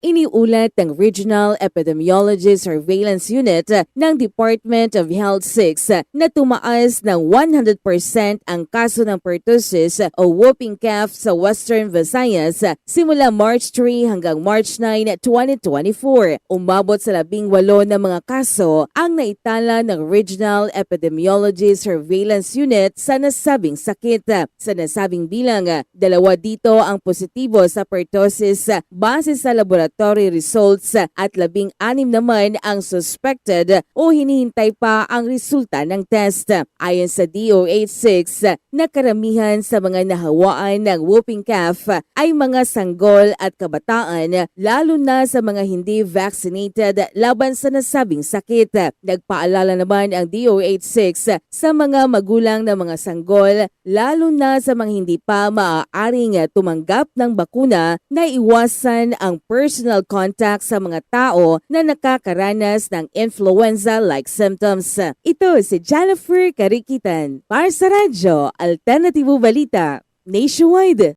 Iniulat ng Regional Epidemiology Surveillance Unit ng Department of Health 6 na tumaas ng 100% ang kaso ng pertussis o whooping cough sa Western Visayas simula March 3 hanggang March 9, 2024. Umabot sa 18 na mga kaso ang naitala ng Regional Epidemiology Surveillance Unit sa nasabing sakit. Sa nasabing bilang, 2 dito ang positibo sa pertussis base sa laboratory results at 16 naman ang suspected o hinihintay pa ang resulta ng test. Ayon sa DOH-6, na karamihan sa mga nahawaan ng whooping cough ay mga sanggol at kabataan, lalo na sa mga hindi vaccinated laban sa nasabing sakit. Nagpaalala naman ang DOH-6 sa mga magulang ng mga sanggol, lalo na sa mga hindi pa maaaring tumanggap ng bakuna, na iwasan ang personal contact sa mga tao na nakakaranas ng influenza-like symptoms. Ito si Jennifer Carikitan para sa Radyo, Alternatibo Balita, Nationwide.